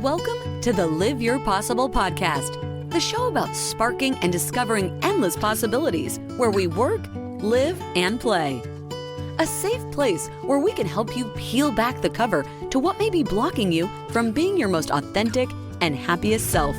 Welcome to the Live Your Possible podcast, the show about sparking and discovering endless possibilities where we work, live, and play. A safe place where we can help you peel back the cover to what may be blocking you from being your most authentic and happiest self.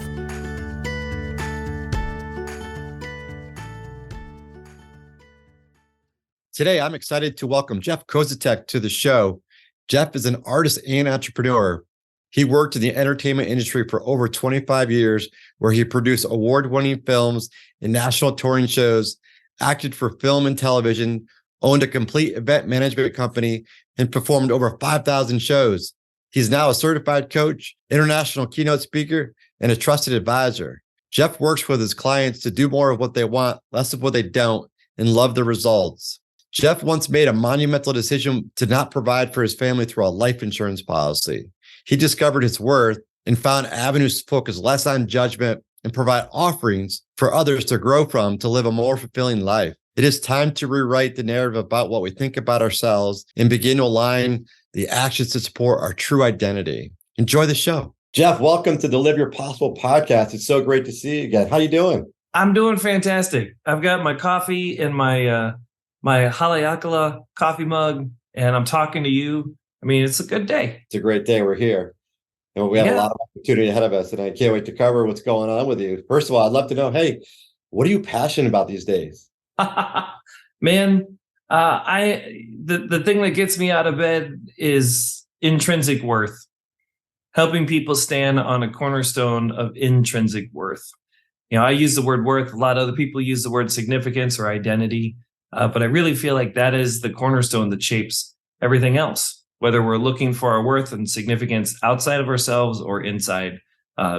Today, I'm excited to welcome Jeff Koziatek to the show. Jeff is an artist and entrepreneur. He worked in the entertainment industry for over 25 years, where he produced award-winning films and national touring shows, acted for film and television, owned a complete event management company, and performed over 5,000 shows. He's now a certified coach, international keynote speaker, and a trusted advisor. Jeff works with his clients to do more of what they want, less of what they don't, and love the results. Jeff once made a monumental decision to not provide for his family through a life insurance policy. He discovered his worth and found avenues to focus less on judgment and provide offerings for others to grow from to live a more fulfilling life. It is time to rewrite the narrative about what we think about ourselves and begin to align the actions to support our true identity. Enjoy the show. Jeff, welcome to the Live Your Possible podcast. It's so great to see you again. How you doing? I'm doing fantastic. I've got my coffee in my Haleakala coffee mug, and I'm talking to you. I mean, it's a good day. It's a great day. We're here. And we have a lot of opportunity ahead of us, and I can't wait to cover what's going on with you. First of all, I'd love to know, hey, what are you passionate about these days? Man, the thing that gets me out of bed is intrinsic worth. Helping people stand on a cornerstone of intrinsic worth. You know, I use the word worth. A lot of other people use the word significance or identity. But I really feel like that is the cornerstone that shapes everything else. Whether we're looking for our worth and significance outside of ourselves or inside,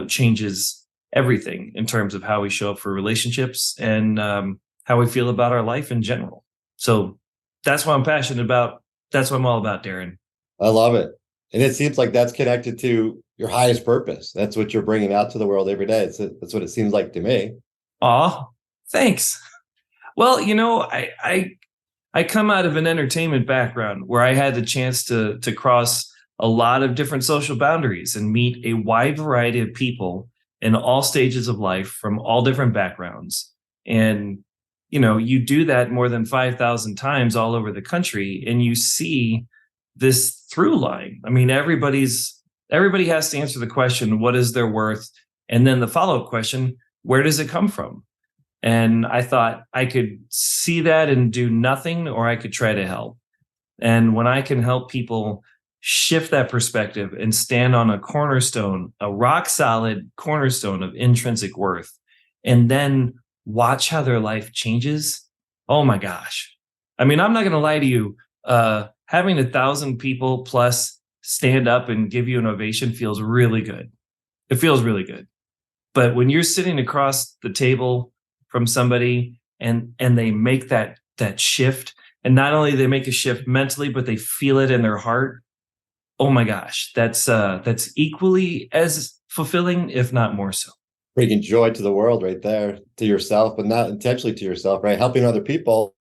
changes everything in terms of how we show up for relationships and how we feel about our life in general. So that's what I'm passionate about. That's what I'm all about, Darren. I love it. And it seems like that's connected to your highest purpose. That's what you're bringing out to the world every day. That's what it seems like to me. Aw, thanks. Well, you know, I come out of an entertainment background where I had the chance to cross a lot of different social boundaries and meet a wide variety of people in all stages of life from all different backgrounds. And, you know, you do that more than 5,000 times all over the country, and you see this through line. I mean, everybody has to answer the question, what is their worth? And then the follow-up question, where does it come from? And I thought I could see that and do nothing, or I could try to help. And when I can help people shift that perspective and stand on a cornerstone, a rock solid cornerstone of intrinsic worth, and then watch how their life changes. Oh my gosh. I mean, I'm not going to lie to you. Having 1,000 people plus stand up and give you an ovation feels really good. It feels really good. But when you're sitting across the table from somebody and they make that shift, and not only they make a shift mentally, but they feel it in their heart. Oh my gosh, that's equally as fulfilling, if not more so. Bringing joy to the world right there, to yourself, but not intentionally to yourself, right? Helping other people,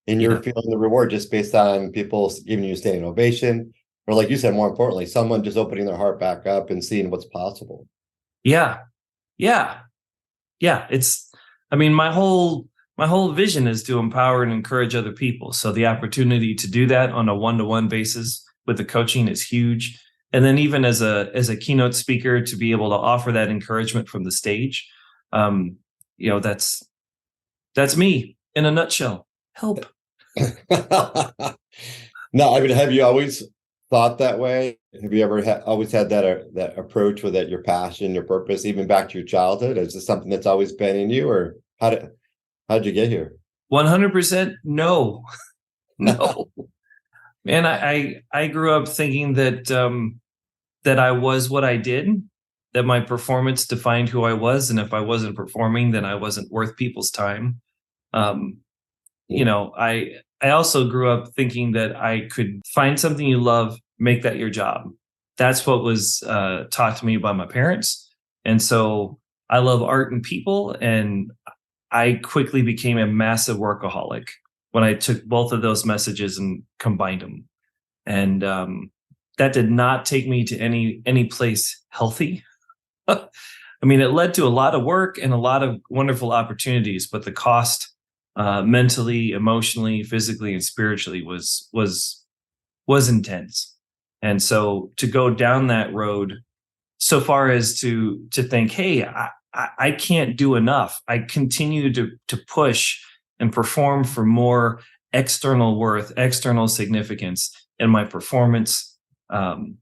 and you're feeling the reward just based on people giving you a standing ovation, or like you said, more importantly, someone just opening their heart back up and seeing what's possible. Yeah. It's, I mean, my whole vision is to empower and encourage other people. So the opportunity to do that on a one-to-one basis with the coaching is huge. And then even as a keynote speaker, to be able to offer that encouragement from the stage, you know, that's me in a nutshell. Help. No, I mean, have you always thought that way? Have you ever always had that approach with your passion, your purpose, even back to your childhood? Is this something that's always been in you, or how'd you get here? 100% no. No. Man, I grew up thinking that I was what I did, that my performance defined who I was, and if I wasn't performing, then I wasn't worth people's time. You know, I also grew up thinking that I could find something you love, make that your job. That's what was taught to me by my parents. And so I love art and people, and I quickly became a massive workaholic when I took both of those messages and combined them. And that did not take me to any place healthy. I mean, it led to a lot of work and a lot of wonderful opportunities, but the cost, mentally, emotionally, physically, and spiritually was intense. And so to go down that road, so far as to think, hey, I can't do enough. I continue to push and perform for more external worth, external significance in my performance, and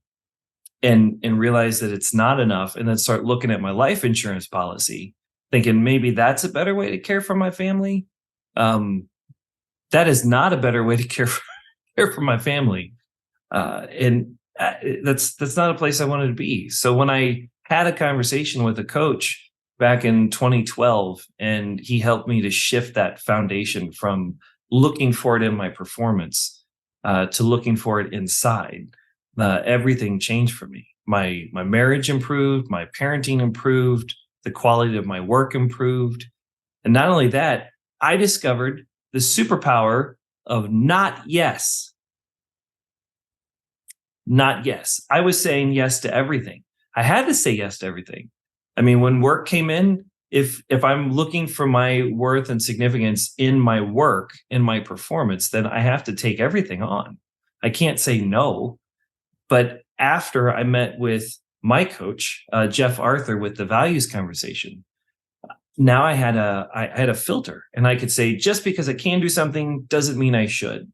realize that it's not enough, and then start looking at my life insurance policy, thinking maybe that's a better way to care for my family. That is not a better way to care for my family, and that's not a place I wanted to be. So when I had a conversation with a coach back in 2012, and he helped me to shift that foundation from looking for it in my performance to looking for it inside, everything changed for me. My marriage improved, my parenting improved, the quality of my work improved. And not only that, I discovered the superpower of not yes. Not yes. I was saying yes to everything. I had to say yes to everything. I mean, when work came in, if I'm looking for my worth and significance in my work, in my performance, then I have to take everything on. I can't say no. But after I met with my coach, Jeff Arthur, with the values conversation, now I had a filter, and I could say, just because I can do something doesn't mean I should.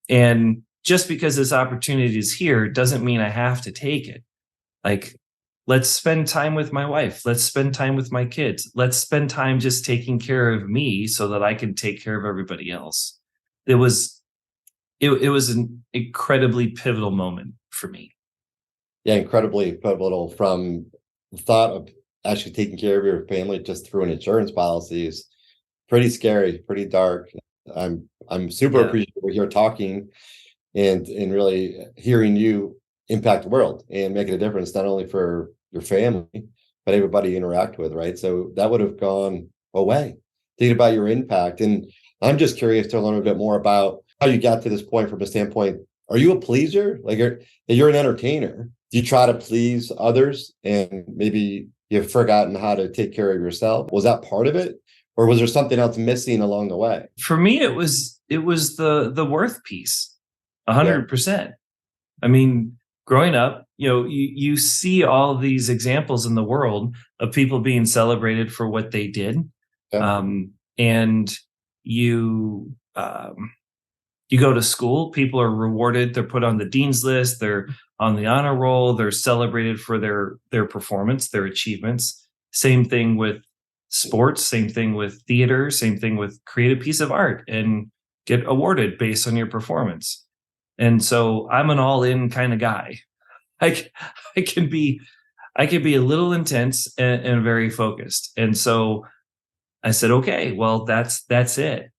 And just because this opportunity is here doesn't mean I have to take it. Like, let's spend time with my wife. Let's spend time with my kids. Let's spend time just taking care of me so that I can take care of everybody else. It was an incredibly pivotal moment for me. Yeah, incredibly pivotal. From the thought of actually taking care of your family just through an insurance policy is pretty scary, pretty dark. I'm super appreciative of you're talking and really hearing you impact the world and making a difference, not only for your family, but everybody you interact with, right? So that would have gone away. Thinking about your impact. And I'm just curious to learn a bit more about how you got to this point from a standpoint. Are you a pleaser? Like, you're an entertainer. Do you try to please others and maybe you've forgotten how to take care of yourself? Was that part of it? Or was there something else missing along the way? For me, it was the worth piece, 100%. I mean, growing up, you see all these examples in the world of people being celebrated for what they did. Yeah. And you go to school, people are rewarded. They're put on the dean's list. They're on the honor roll. They're celebrated for their performance, their achievements. Same thing with sports, same thing with theater, same thing with create a piece of art and get awarded based on your performance. And so I'm an all-in kind of guy. I can be a little intense and very focused. And so I said, okay, well, that's it.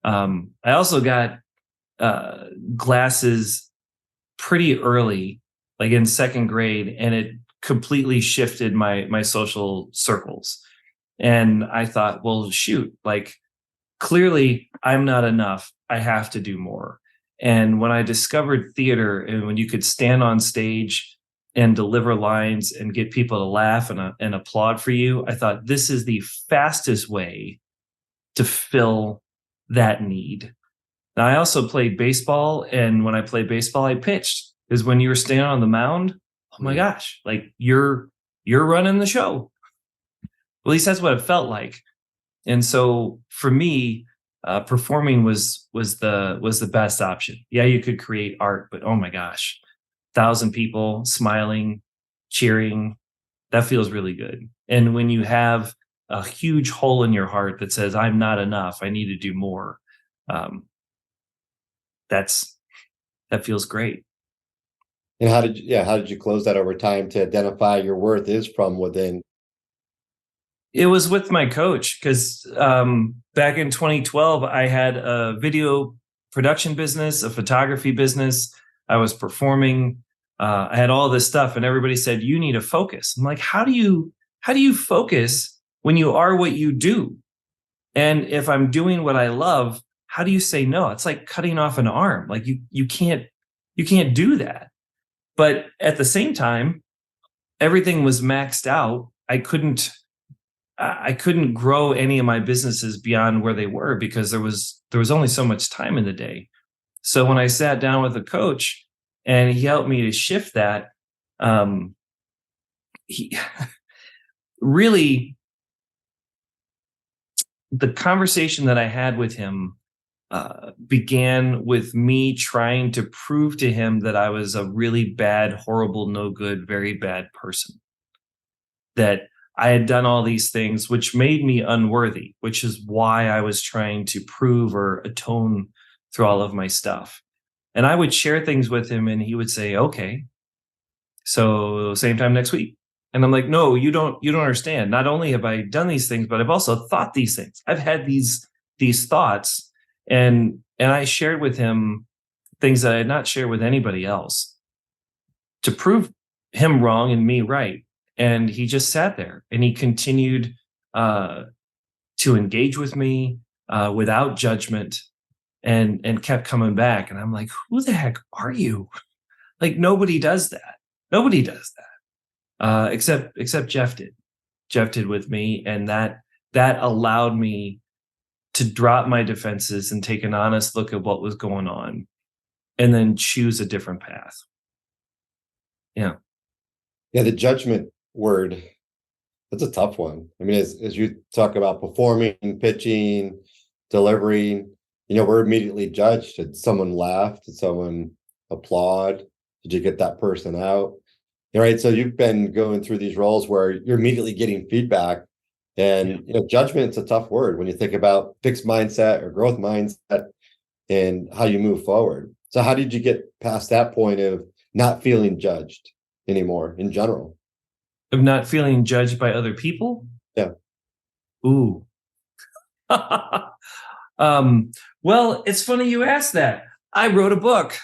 I also got glasses pretty early, like in second grade, and it completely shifted my social circles. And I thought, well, shoot, like, clearly I'm not enough. I have to do more. And when I discovered theater, and when you could stand on stage and deliver lines and get people to laugh and applaud for you, I thought, this is the fastest way to fill that need. Now, I also played baseball, and when I played baseball, I pitched, because when you were standing on the mound, oh my gosh, like you're running the show. At least that's what it felt like. And so for me, performing was the best option. Yeah, you could create art, but oh my gosh, 1,000 people smiling, cheering, that feels really good. And when you have a huge hole in your heart that says, I'm not enough, I need to do more, that feels great. And how did you close that over time to identify your worth is from within? It was with my coach, because back in 2012, I had a video production business, a photography business. I was performing. I had all this stuff, and everybody said, you need to focus. I'm like, how do you focus when you are what you do? And if I'm doing what I love, how do you say no? It's like cutting off an arm. Like you can't do that. But at the same time, everything was maxed out couldn't grow any of my businesses beyond where they were because there was only so much time in the day. So when I sat down with a coach and he helped me to shift that, he really, the conversation that I had with him began with me trying to prove to him that I was a really bad, horrible, no good, very bad person. That I had done all these things, which made me unworthy, which is why I was trying to prove or atone through all of my stuff. And I would share things with him and he would say, okay, so same time next week. And I'm like, no, you don't understand. Not only have I done these things, but I've also thought these things. I've had these thoughts. And I shared with him things that I had not shared with anybody else to prove him wrong and me right. And he just sat there and he continued to engage with me without judgment and kept coming back. And I'm like, who the heck are you? Like, nobody does that. Nobody does that except Jeff did. Jeff did with me. And that allowed me to drop my defenses and take an honest look at what was going on and then choose a different path. Yeah. Yeah, the judgment word, that's a tough one. I mean, as you talk about performing, pitching, delivering, we're immediately judged. Did someone laugh? Did someone applaud? Did you get that person out? Right. So you've been going through these roles where you're immediately getting feedback. And judgment's a tough word when you think about fixed mindset or growth mindset and how you move forward. So how did you get past that point of not feeling judged anymore in general? Of not feeling judged by other people? Yeah. Ooh. Well, it's funny you asked that. I wrote a book.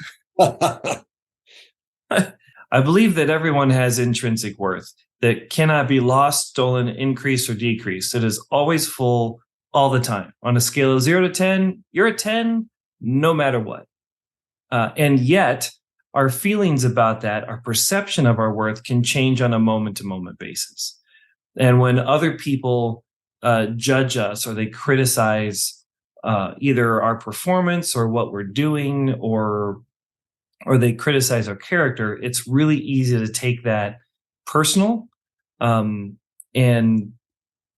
I believe that everyone has intrinsic worth that cannot be lost, stolen, increased, or decreased. It is always full all the time. On a scale of 0 to 10, you're a 10 no matter what. And yet, our feelings about that, our perception of our worth can change on a moment-to-moment basis. And when other people judge us or they criticize either our performance or what we're doing or they criticize our character, it's really easy to take that personal and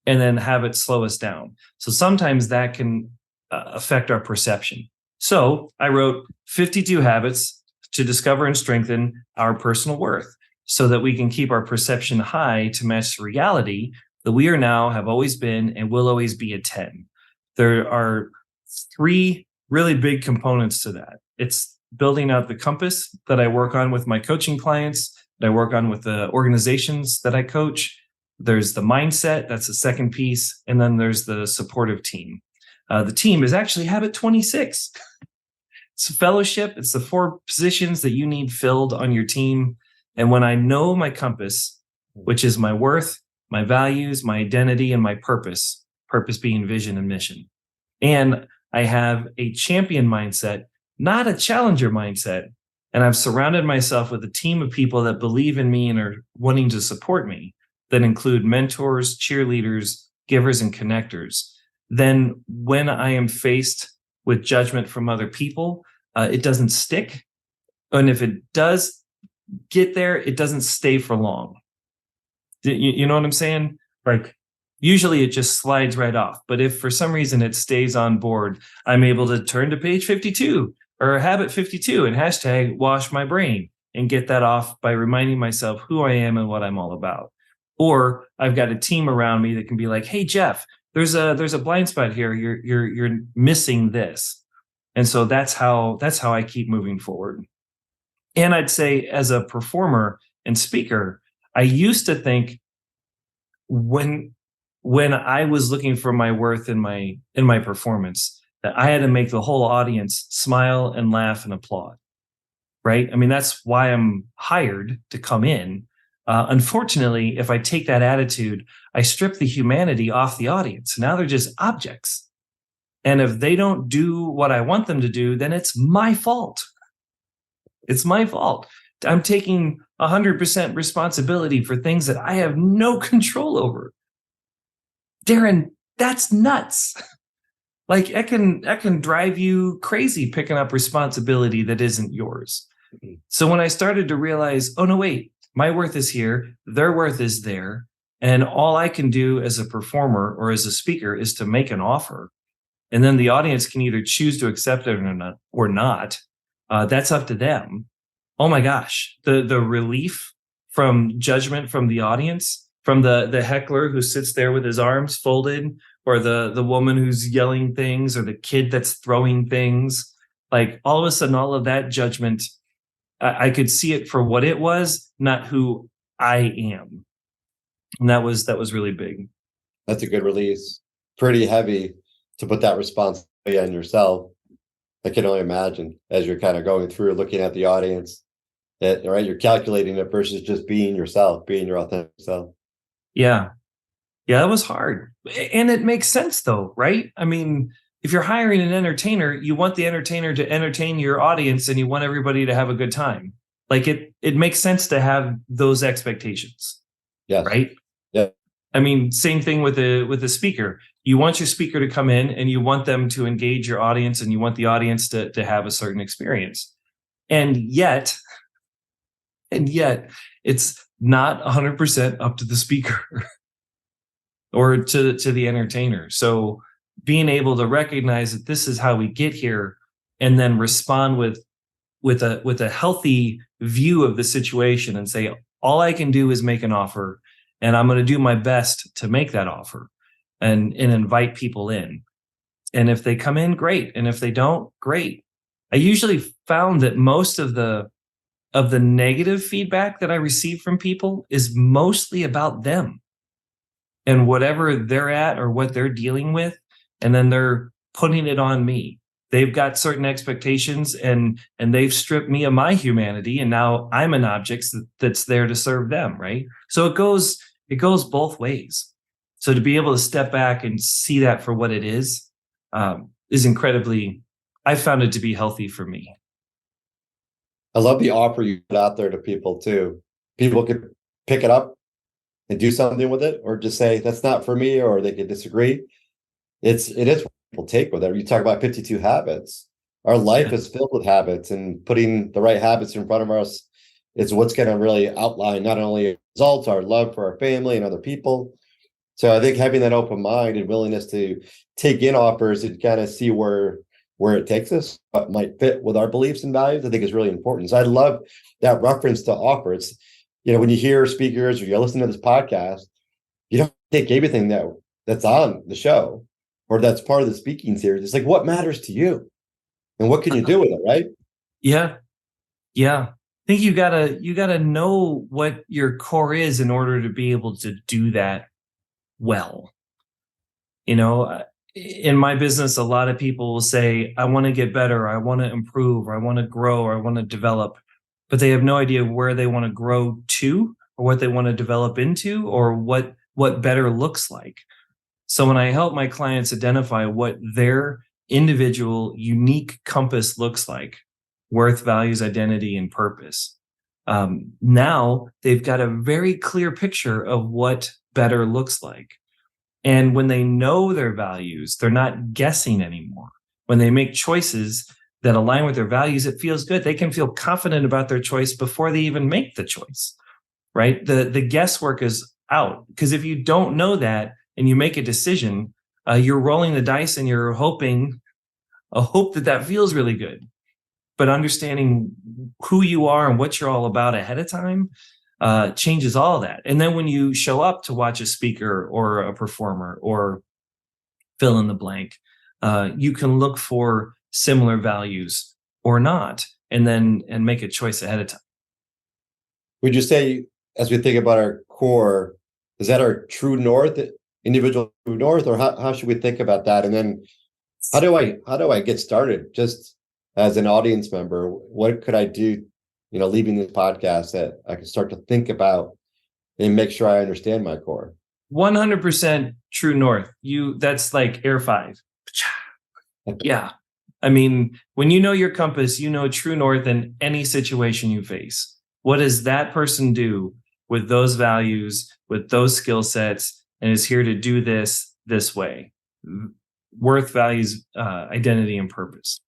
then have it slow us down. So sometimes that can affect our perception. So I wrote 52 habits to discover and strengthen our personal worth so that we can keep our perception high to match the reality that we are now, have always been, and will always be a 10. There are 3 really big components to that. It's building out the compass that I work on with my coaching clients, that I work on with the organizations that I coach. There's the mindset, that's the second piece. And then there's the supportive team. The team is actually habit 26. It's a fellowship. It's the 4 positions that you need filled on your team. And when I know my compass, which is my worth, my values, my identity, and my purpose being vision and mission, and I have a champion mindset, not a challenger mindset, and I've surrounded myself with a team of people that believe in me and are wanting to support me, that include mentors, cheerleaders, givers, and connectors, then when I am faced with judgment from other people, it doesn't stick. And if it does get there, it doesn't stay for long. You know what I'm saying? Like, usually it just slides right off. But if for some reason it stays on board, I'm able to turn to page 52 or habit 52 and hashtag wash my brain and get that off by reminding myself who I am and what I'm all about. Or I've got a team around me that can be like, hey, Jeff, there's a blind spot here. You're missing this. And so that's how I keep moving forward. And I'd say as a performer and speaker, I used to think when I was looking for my worth in my performance, that I had to make the whole audience smile and laugh and applaud, right? I mean, that's why I'm hired to come in. Unfortunately, if I take that attitude, I strip the humanity off the audience. Now they're just objects. And if they don't do what I want them to do, then it's my fault. It's my fault. I'm taking 100% responsibility for things that I have no control over. Darren, that's nuts. Like it can drive you crazy picking up responsibility that isn't yours. So when I started to realize, oh no, wait, my worth is here, their worth is there. And all I can do as a performer or as a speaker is to make an offer. And then the audience can either choose to accept it or not. That's up to them. Oh my gosh, the relief from judgment from the audience, from the heckler who sits there with his arms folded, or the woman who's yelling things, or the kid that's throwing things. Like all of a sudden, all of that judgment, I could see it for what it was, not who I am. And that was really big. That's a good release. Pretty heavy to put that responsibility on yourself. I can only imagine as you're kind of going through, looking at the audience, that right, you're calculating it versus just being yourself, being your authentic self. Yeah, it was hard, and it makes sense though, right? I mean, if you're hiring an entertainer, you want the entertainer to entertain your audience, and you want everybody to have a good time. Like it makes sense to have those expectations. Yes. Right. Yeah. I mean, same thing with the speaker. You want your speaker to come in and you want them to engage your audience, and you want the audience to have a certain experience. And yet it's not 100% up to the speaker or to the entertainer. So being able to recognize that this is how we get here, and then respond with a healthy view of the situation and say, all I can do is make an offer, and I'm going to do my best to make that offer and invite people in. And if they come in, great. And if they don't, great. I usually found that most of the negative feedback that I receive from people is mostly about them and whatever they're at or what they're dealing with. And then they're putting it on me. They've got certain expectations, and they've stripped me of my humanity. And now I'm an object that's there to serve them. Right. So it goes both ways. So to be able to step back and see that for what it is incredibly, I found it to be healthy for me. I love the offer you put out there to people too. People could pick it up and do something with it, or just say that's not for me, or they could disagree. It is what people take with it. You talk about 52 habits. Our life is filled with habits, and putting the right habits in front of us is what's going to really outline not only results, our love for our family and other people. So I think having that open mind and willingness to take in offers and kind of see where it takes us, what might fit with our beliefs and values, I think is really important. So I love that reference to offer. It's, when you hear speakers or you listen to this podcast, you don't take everything that's on the show or that's part of the speaking series. It's like, what matters to you and what can you do with it, right? Yeah. I think you gotta know what your core is in order to be able to do that well. In my business, a lot of people will say, I want to get better, I want to improve, or I want to grow, or I want to develop, but they have no idea where they want to grow to, or what they want to develop into, or what better looks like. So when I help my clients identify what their individual unique compass looks like, worth, values, identity, and purpose, now they've got a very clear picture of what better looks like. And when they know their values, they're not guessing anymore. When they make choices that align with their values, it feels good. They can feel confident about their choice before they even make the choice, right? The guesswork is out, because if you don't know that and you make a decision, you're rolling the dice and you're hoping that feels really good. But understanding who you are and what you're all about ahead of time changes all of that. And then when you show up to watch a speaker or a performer or fill in the blank, you can look for similar values or not, and make a choice ahead of time. Would you say, as we think about our core, is that our true north, individual true north, or how should we think about that? And then how do I get started just as an audience member? What could I do, leaving this podcast, that I can start to think about and make sure I understand my core? 100% true north. That's like Air 5. Yeah. I mean, when you know your compass, you know true north in any situation you face. what does that person do with those values, with those skill sets, and is here to do this way? Worth, values, identity, and purpose.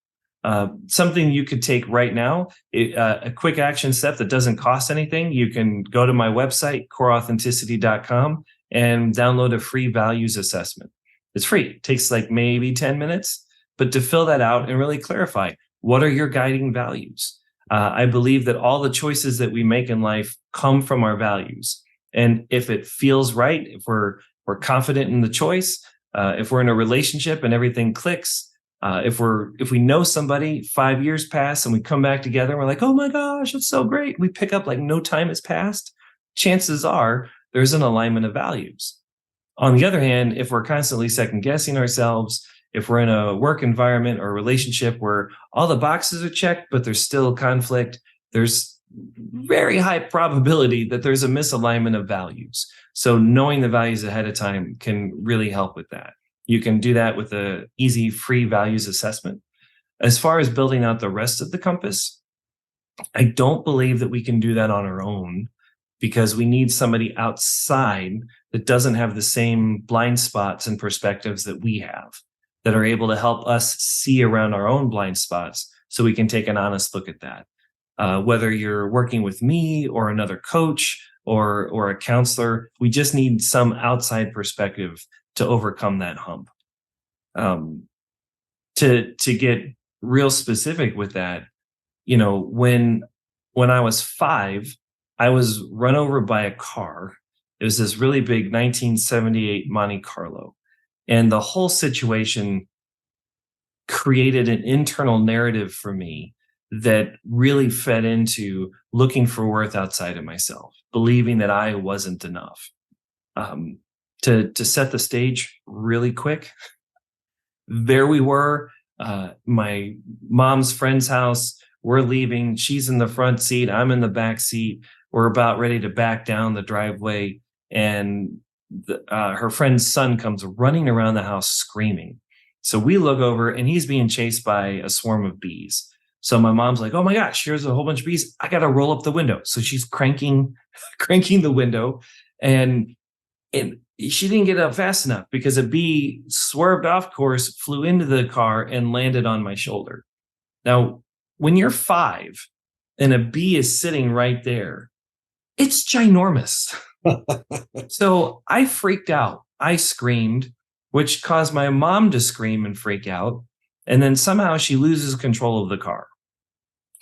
Something you could take right now, a quick action step that doesn't cost anything. You can go to my website, coreauthenticity.com, and download a free values assessment. It's free. It takes like maybe 10 minutes, but to fill that out and really clarify, what are your guiding values? I believe that all the choices that we make in life come from our values. And if it feels right, if we're confident in the choice, if we're in a relationship and everything clicks, if we know somebody, 5 years pass and we come back together and we're like, oh my gosh, it's so great. We pick up like no time has passed. Chances are there's an alignment of values. On the other hand, if we're constantly second guessing ourselves, if we're in a work environment or a relationship where all the boxes are checked, but there's still conflict, there's very high probability that there's a misalignment of values. So knowing the values ahead of time can really help with that. You can do that with an easy free values assessment. As far as building out the rest of the compass, I don't believe that we can do that on our own, because we need somebody outside that doesn't have the same blind spots and perspectives that we have, that are able to help us see around our own blind spots so we can take an honest look at that. Whether you're working with me or another coach or a counselor, we just need some outside perspective to overcome that hump. To get real specific with that, when I was 5, I was run over by a car. It was this really big 1978 Monte Carlo. And the whole situation created an internal narrative for me that really fed into looking for worth outside of myself, believing that I wasn't enough. To set the stage really quick, there we were, my mom's friend's house. We're leaving. She's in the front seat. I'm in the back seat. We're about ready to back down the driveway. And her friend's son comes running around the house screaming. So we look over and he's being chased by a swarm of bees. So my mom's like, oh my gosh, here's a whole bunch of bees. I got to roll up the window. So she's cranking the window, and she didn't get up fast enough because a bee swerved off course, flew into the car and landed on my shoulder. Now, when you're 5 and a bee is sitting right there, it's ginormous. So I freaked out. I screamed, which caused my mom to scream and freak out. And then somehow she loses control of the car.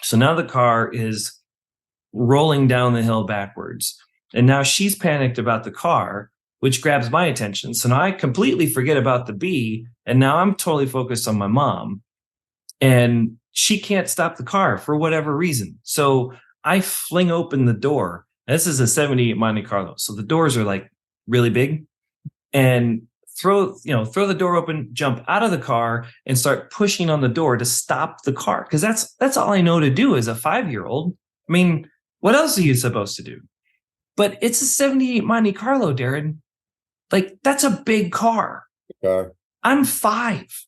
So now the car is rolling down the hill backwards. And now she's panicked about the car, which grabs my attention. So now I completely forget about the bee. And now I'm totally focused on my mom. And she can't stop the car for whatever reason. So I fling open the door. This is a 78 Monte Carlo. So the doors are like really big, and throw the door open, jump out of the car and start pushing on the door to stop the car. Cause that's all I know to do as a 5-year-old. I mean, what else are you supposed to do? But it's a 78 Monte Carlo, Darren. Like, that's a big car. Okay. I'm 5.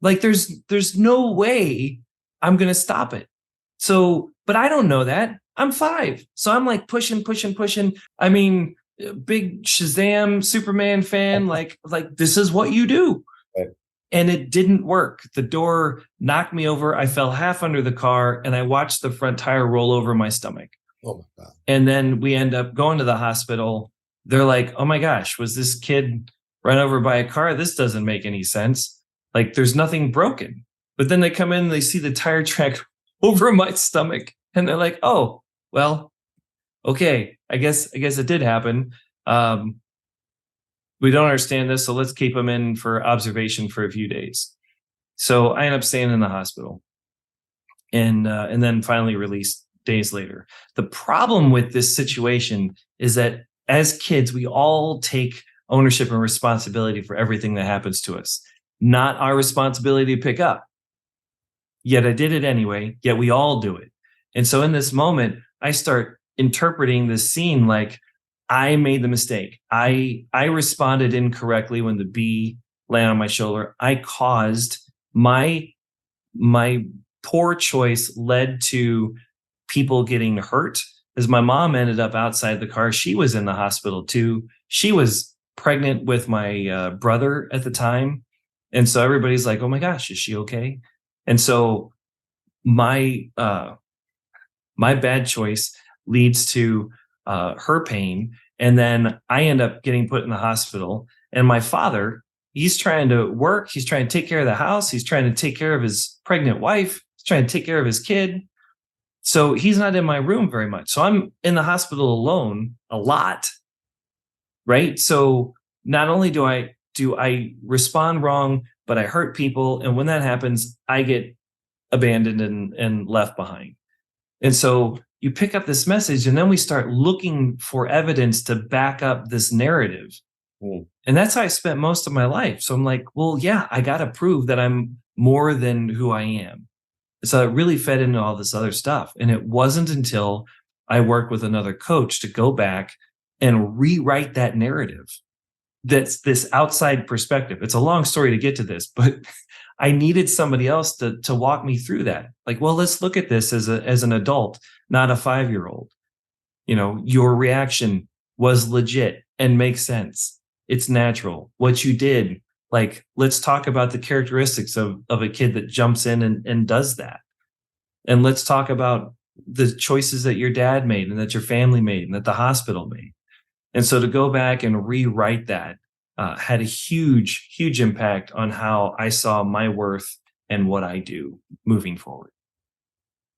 Like, there's no way I'm going to stop it. So, but I don't know that. I'm 5. So I'm like pushing. I mean, big Shazam Superman fan, like this is what you do. Right. And it didn't work. The door knocked me over. I fell half under the car and I watched the front tire roll over my stomach. Oh my God. And then we end up going to the hospital. They're like, oh my gosh, was this kid run over by a car? This doesn't make any sense. Like, there's nothing broken. But then they come in and they see the tire track over my stomach. And they're like, oh, well, okay, I guess it did happen. We don't understand this, so let's keep him in for observation for a few days. So I end up staying in the hospital, and then finally released days later. The problem with this situation is that as kids, we all take ownership and responsibility for everything that happens to us. Not our responsibility to pick up. Yet I did it anyway, yet we all do it. And so in this moment, I start interpreting this scene like I made the mistake. I responded incorrectly when the bee landed on my shoulder. I caused my poor choice led to people getting hurt, is my mom ended up outside the car. She was in the hospital too. She was pregnant with my brother at the time. And so everybody's like, oh my gosh, is she okay? And so my bad choice leads to her pain. And then I end up getting put in the hospital. And my father, he's trying to work. He's trying to take care of the house. He's trying to take care of his pregnant wife. He's trying to take care of his kid. So he's not in my room very much. So I'm in the hospital alone a lot. Right. So not only do I respond wrong, but I hurt people. And when that happens, I get abandoned and left behind. And so you pick up this message, and then we start looking for evidence to back up this narrative. And that's how I spent most of my life. So I'm like, well, yeah, I got to prove that I'm more than who I am. So it really fed into all this other stuff. And it wasn't until I worked with another coach to go back and rewrite that narrative. That's this outside perspective. It's a long story to get to this, but I needed somebody else to walk me through that. Like, well, let's look at this as an adult, not a 5-year-old. Your reaction was legit and makes sense. It's natural. What you did, like, let's talk about the characteristics of a kid that jumps in and does that. And let's talk about the choices that your dad made and that your family made and that the hospital made. And so to go back and rewrite that had a huge, huge impact on how I saw my worth and what I do moving forward.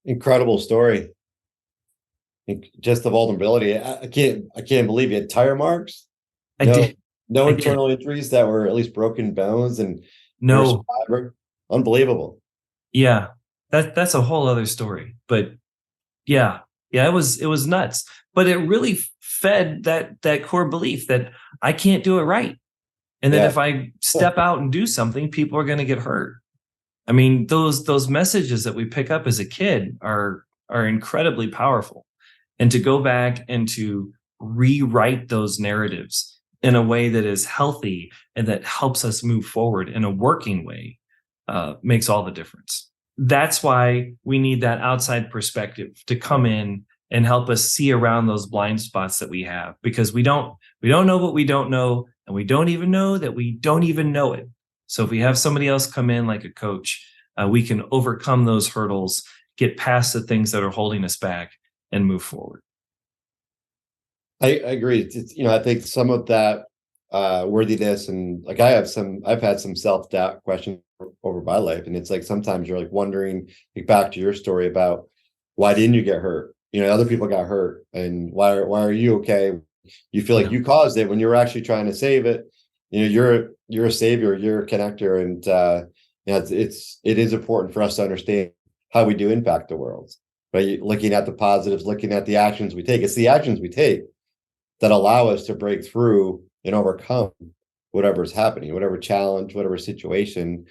Incredible story. Just the vulnerability. I can't believe you had tire marks. I did. No internal injuries that were at least broken bones and no. Unbelievable. Yeah, that's a whole other story. But yeah, it was nuts. But it really fed that core belief that I can't do it right. And then if I step out and do something, people are going to get hurt. I mean, those messages that we pick up as a kid are incredibly powerful. And to go back and to rewrite those narratives in a way that is healthy and that helps us move forward in a working way makes all the difference. That's why we need that outside perspective to come in and help us see around those blind spots that we have, because we don't know what we don't know, and we don't even know that we don't even know it. So if we have somebody else come in like a coach, we can overcome those hurdles, get past the things that are holding us back, and move forward. I agree. I think some of that worthiness, and like I've had some self-doubt questions over my life, and it's like sometimes you're like wondering, like back to your story about why didn't you get hurt? Other people got hurt, and why are you okay? You feel like you caused it when you were actually trying to save it. You're a savior, you're a connector, and it is important for us to understand how we do impact the world. Right? Looking at the positives, looking at the actions we take. It's the actions we take that allow us to break through and overcome whatever's happening, whatever challenge, whatever situation,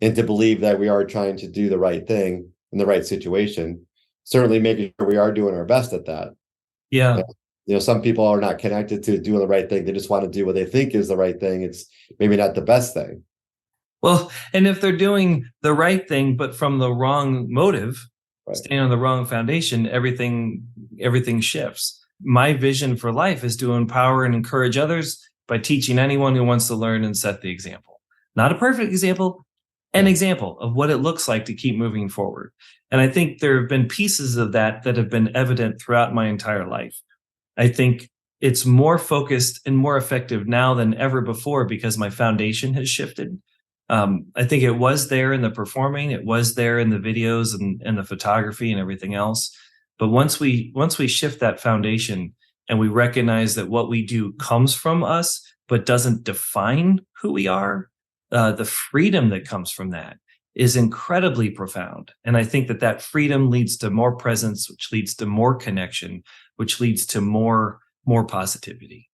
and to believe that we are trying to do the right thing in the right situation. Certainly making sure we are doing our best at that. Yeah. Some people are not connected to doing the right thing. They just want to do what they think is the right thing. It's maybe not the best thing. Well, and if they're doing the right thing, but from the wrong motive, staying on the wrong foundation, everything shifts. My vision for life is to empower and encourage others by teaching anyone who wants to learn and set the example. Not a perfect example, an example of what it looks like to keep moving forward. And I think there have been pieces of that have been evident throughout my entire life. I think it's more focused and more effective now than ever before because my foundation has shifted. I think it was there in the performing, it was there in the videos and the photography and everything else. But once we shift that foundation and we recognize that what we do comes from us, but doesn't define who we are, the freedom that comes from that is incredibly profound. And I think that freedom leads to more presence, which leads to more connection, which leads to more positivity.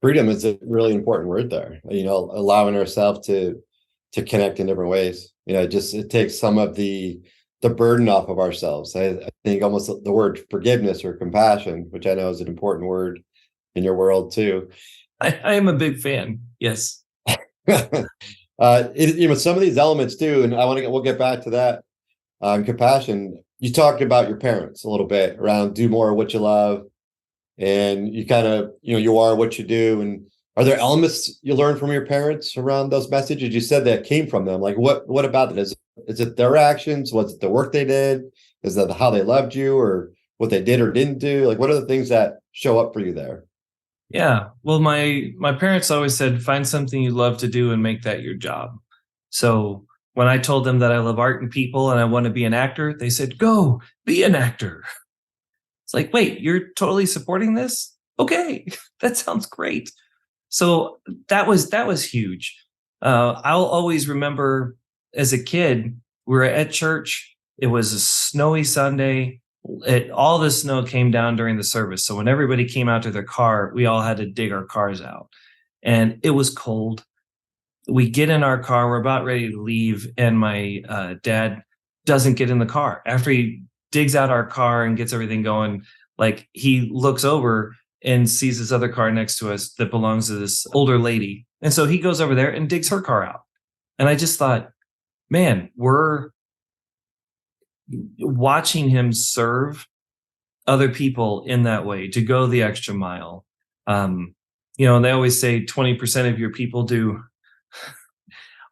Freedom is a really important word there. Allowing ourselves to connect in different ways. It takes some of the burden off of ourselves. I think almost the word forgiveness or compassion, which I know is an important word in your world too. I am a big fan. Yes. Some of these elements too, and we'll get back to that. Compassion. you talked about your parents a little bit around do more of what you love, and you kind of, you are what you do. And are there elements you learned from your parents around those messages? You said that came from them. Like what about it? Is it their actions? Was it the work they did? Is that how they loved you, or what they did or didn't do? Like, what are the things that show up for you there? Yeah. Well, my parents always said, find something you love to do and make that your job. So when I told them that I love art and people and I want to be an actor, they said, go be an actor. It's like, wait, you're totally supporting this? Okay, that sounds great. So that was huge. I'll always remember as a kid, we were at church. It was a snowy Sunday. All the snow came down during the service. So when everybody came out to their car, we all had to dig our cars out. And it was cold. We get in our car, we're about ready to leave, and my dad doesn't get in the car. After he digs out our car and gets everything going, like he looks over and sees this other car next to us that belongs to this older lady. And so he goes over there and digs her car out. And I just thought, man, we're watching him serve other people in that way, to go the extra mile. And they always say 20% of your people do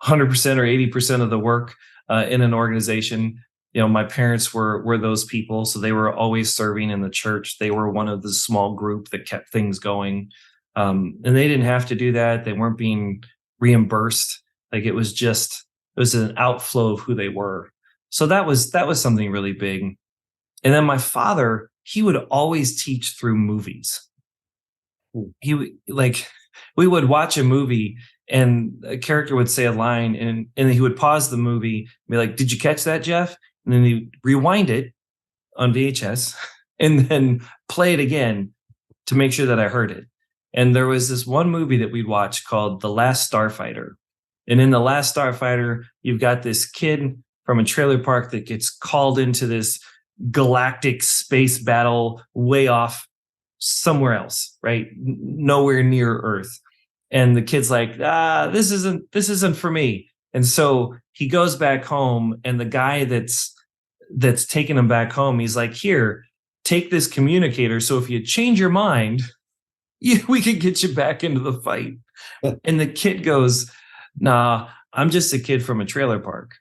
100% or 80% of the work in an organization. My parents were those people. So they were always serving in the church. They were one of the small group that kept things going. And they didn't have to do that. They weren't being reimbursed. Like it was an outflow of who they were. So that was something really big. And then my father, he would always teach through movies. We would watch a movie and a character would say a line and he would pause the movie and be like, did you catch that, Jeff? And then he'd rewind it on VHS and then play it again to make sure that I heard it. And there was this one movie that we'd watch called The Last Starfighter. And in The Last Starfighter, you've got this kid from a trailer park that gets called into this galactic space battle way off somewhere else, right? Nowhere near Earth. And the kid's like, this isn't for me. And so he goes back home, and the guy that's taking him back home, he's like, here, take this communicator. So if you change your mind, we could get you back into the fight. And the kid goes, nah, I'm just a kid from a trailer park.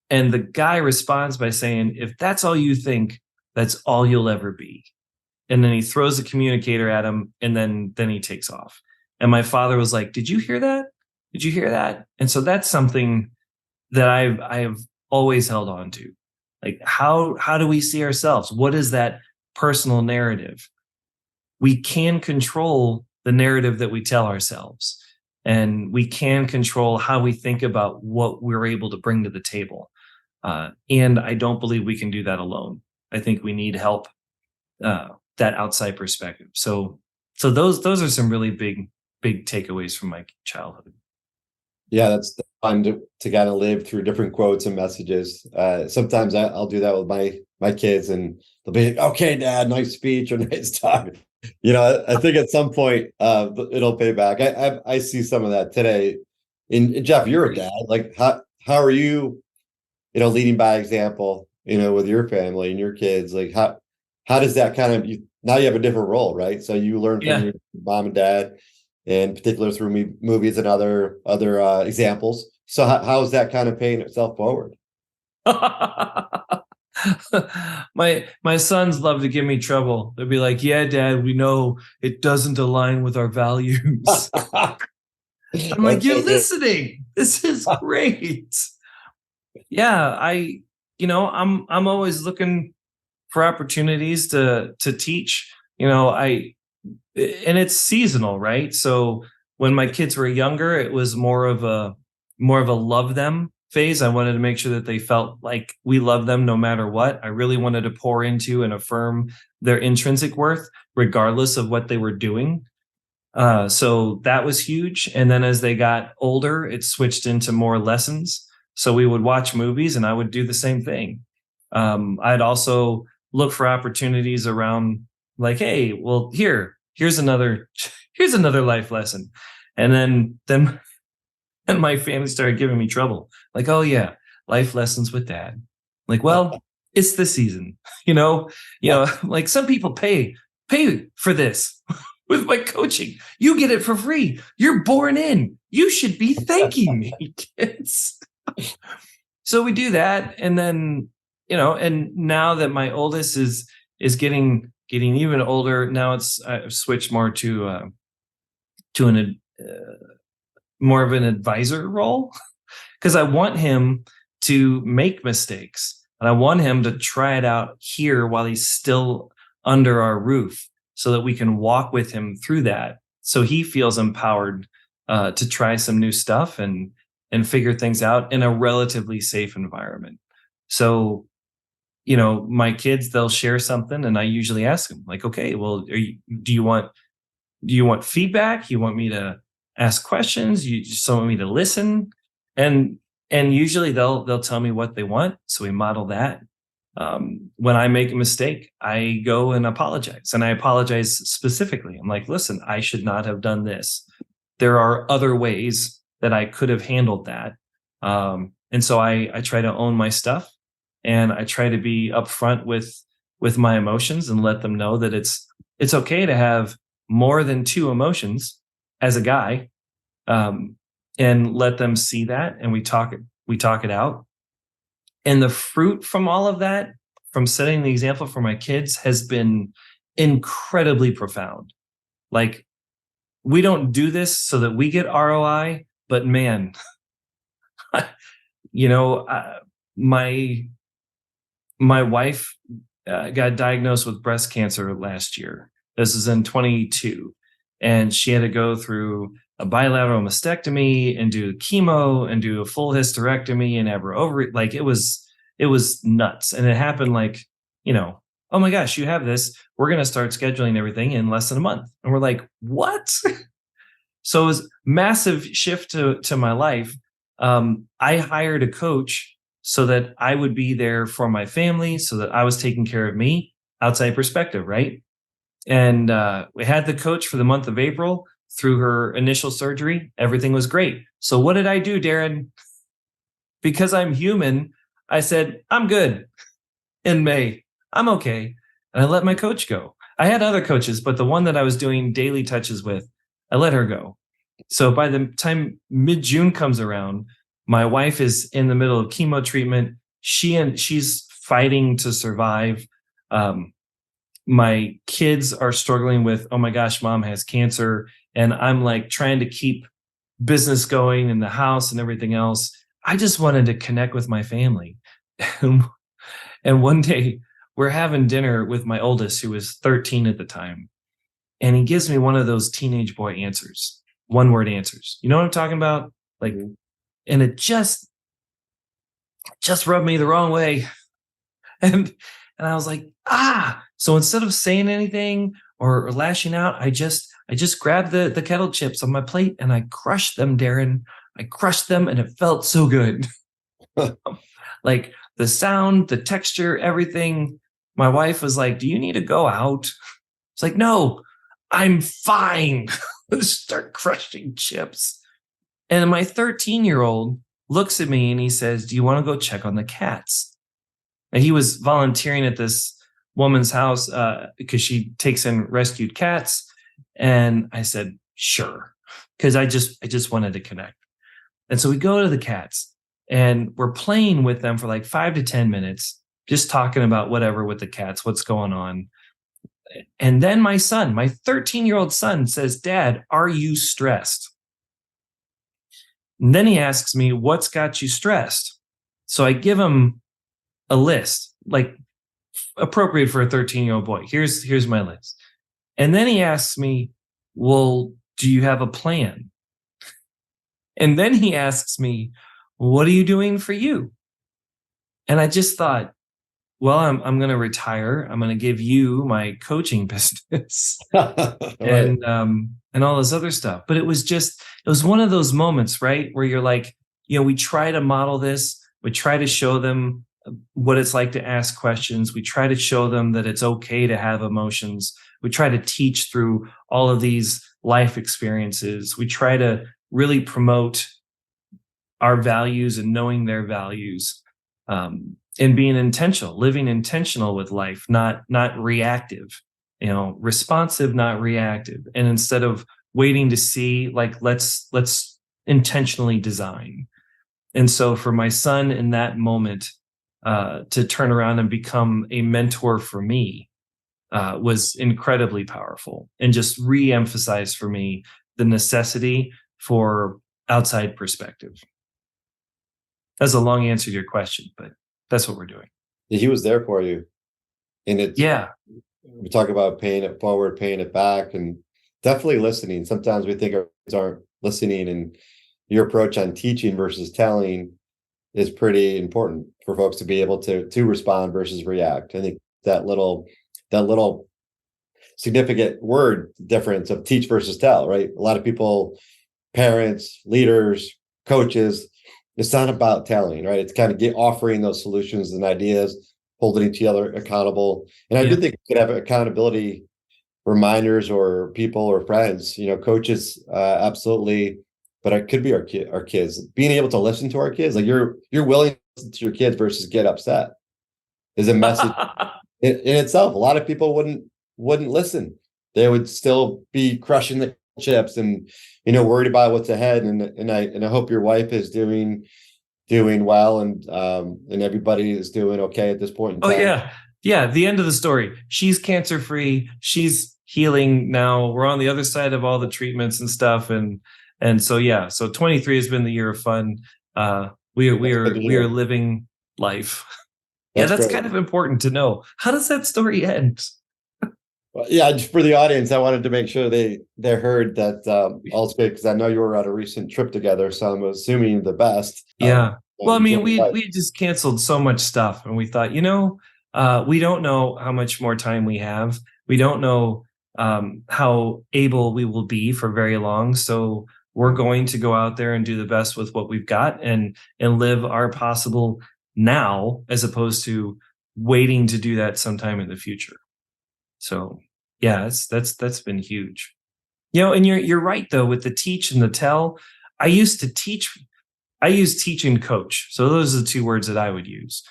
And the guy responds by saying, if that's all you think, that's all you'll ever be. And then he throws the communicator at him, and then he takes off. And my father was like, did you hear that? Did you hear that? And so that's something that I have always held on to. Like, how do we see ourselves? What is that personal narrative? We can control the narrative that we tell ourselves, and we can control how we think about what we're able to bring to the table. And I don't believe we can do that alone. I think we need help, that outside perspective. So those are some really big takeaways from my childhood. Yeah, that's fun to kind of live through different quotes and messages. Sometimes I'll do that with my kids, and they'll be like, okay, Dad, nice speech or nice talk. I think at some point it'll pay back. I see some of that today. And Jeff, you're a dad. Like, how are you, leading by example, with your family and your kids? Like, how does that kind of, now you have a different role, right? So you learn from your mom and dad, in particular through movies and other examples. So how is that kind of paying itself forward? My sons love to give me trouble. They'll be like, yeah, Dad, we know it doesn't align with our values. I'm like, you're listening. This is great. Yeah, I'm always looking for opportunities to teach. And it's seasonal, right? So when my kids were younger, it was more of a love them phase. I wanted to make sure that they felt like we love them no matter what. I really wanted to pour into and affirm their intrinsic worth, regardless of what they were doing. So that was huge. And then as they got older, it switched into more lessons. So we would watch movies and I would do the same thing. I'd also look for opportunities around like, hey, well, here's another life lesson. And then my family started giving me trouble. Like, oh yeah, life lessons with Dad. Like, well, it's the season, like some people pay for this with my coaching. You get it for free. You're born in. You should be thanking me, kids. So we do that. And then, and now that my oldest is getting even older, now I've switched more to more of an advisor role, because I want him to make mistakes and I want him to try it out here while he's still under our roof, so that we can walk with him through that, so he feels empowered to try some new stuff and figure things out in a relatively safe environment. So, my kids, they'll share something and I usually ask them, like, okay, well, do you want feedback? You want me to ask questions? You just want me to listen? And usually they'll tell me what they want. So we model that. When I make a mistake, I go and apologize, and I apologize specifically. I'm like, listen, I should not have done this. There are other ways that I could have handled that. And so I try to own my stuff, and I try to be upfront with my emotions and let them know that it's okay to have more than two emotions as a guy, and let them see that. And we talk it out. And the fruit from all of that, from setting the example for my kids, has been incredibly profound. Like, we don't do this so that we get ROI, but man, my wife got diagnosed with breast cancer last year. This is in 22. And she had to go through a bilateral mastectomy and do chemo and do a full hysterectomy and have her ovary. Like, it was nuts. And it happened like, oh my gosh, you have this. We're going to start scheduling everything in less than a month. And we're like, what? So it was a massive shift to my life. I hired a coach so that I would be there for my family, so that I was taking care of me, outside perspective, right? And we had the coach for the month of April through her initial surgery. Everything was great. So what did I do, Darren? Because I'm human, I said, I'm good in May. I'm okay. And I let my coach go. I had other coaches, but the one that I was doing daily touches with, I let her go. So by the time mid-June comes around, my wife is in the middle of chemo treatment. She's fighting to survive. My kids are struggling with, oh my gosh, mom has cancer. And I'm like trying to keep business going in the house and everything else. I just wanted to connect with my family. And one day we're having dinner with my oldest, who was 13 at the time. And he gives me one of those teenage boy answers, one-word answers. You know what I'm talking about? Like, and it just rubbed me the wrong way. And I was like, so instead of saying anything or lashing out, I just grabbed the kettle chips on my plate and I crushed them, Darren. I crushed them and it felt so good. Like the sound, the texture, everything. My wife was like, do you need to go out? It's like, no, I'm fine. Let's start crushing chips. And my 13-year-old looks at me and he says, do you want to go check on the cats? And he was volunteering at this woman's house because she takes in rescued cats. And I said, sure, because I just wanted to connect. And so we go to the cats and we're playing with them for like 5 to 10 minutes, just talking about whatever with the cats, what's going on. And then my son, my 13-year-old son, says, Dad, are you stressed? And then he asks me, what's got you stressed? So I give him a list, like appropriate for a 13-year-old boy. Here's my list. And then he asks me, well, do you have a plan? And then he asks me, what are you doing for you? And I just thought, well, I'm going to retire. I'm going to give you my coaching business and all this other stuff. But it was one of those moments, right, where you're like, we try to model this. We try to show them what it's like to ask questions. We try to show them that it's okay to have emotions. We try to teach through all of these life experiences. We try to really promote our values and knowing their values. and being intentional, living intentional with life, not reactive, responsive, not reactive. And instead of waiting to see, like, let's intentionally design. And so for my son in that moment, to turn around and become a mentor for me, was incredibly powerful, and just re-emphasized for me the necessity for outside perspective. That's a long answer to your question, but that's what we're doing. He was there for you. And it's, Yeah. we talk about paying it forward, paying it back, and definitely listening. Sometimes we think our kids aren't listening, and your approach on teaching versus telling is pretty important for folks to be able to respond versus react. I think that little significant word difference of teach versus tell, right? A lot of people, parents, leaders, coaches, it's not about telling, right? It's kind of offering those solutions and ideas, holding each other accountable. And I do think we could have accountability reminders, or people or friends, coaches, absolutely. But it could be our kids, being able to listen to our kids. Like you're willing to listen to your kids versus get upset is a message in itself. A lot of people wouldn't listen. They would still be crushing the chips and worried about what's ahead. And I hope your wife is doing well, and everybody is doing okay at this point in time. Oh yeah. The end of the story. She's cancer free. She's healing now. We're on the other side of all the treatments and stuff. And so yeah. So 23 has been the year of fun. We are living life. That's great. kind of important to know. How does that story end? Yeah, for the audience, I wanted to make sure they heard that all's good, because I know you were on a recent trip together, so I'm assuming the best. Yeah. Well, I mean, we just canceled so much stuff, and we thought, we don't know how much more time we have. We don't know how able we will be for very long. So we're going to go out there and do the best with what we've got, and live our possible now, as opposed to waiting to do that sometime in the future. So yeah, that's been huge. And you're right though, with the teach and the tell. I use teach and coach. So those are the two words that I would use.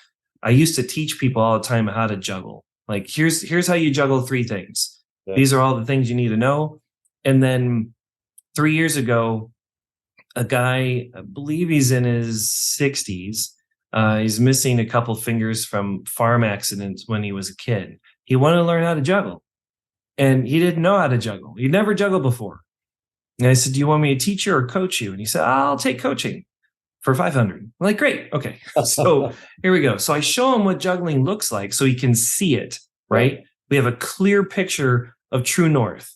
I used to teach people all the time how to juggle. Like, here's how you juggle 3 things. Yeah. These are all the things you need to know. And then 3 years ago, a guy, I believe he's in his 60s, he's missing a couple fingers from farm accidents when he was a kid. He wanted to learn how to juggle, and he didn't know how to juggle. He'd never juggled before. And I said, do you want me to teach you or coach you? And he said, I'll take coaching for $500. I'm like, great. Okay. So here we go. So I show him what juggling looks like so he can see it, right? We have a clear picture of true north,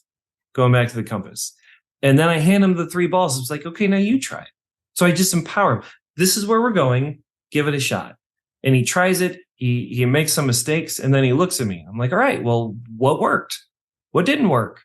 going back to the compass. And then I hand him the 3 balls. It's like, okay, now you try it. So I just empower him. This is where we're going. Give it a shot. And he tries it. He makes some mistakes, and then he looks at me. I'm like, all right, well, what worked? What didn't work?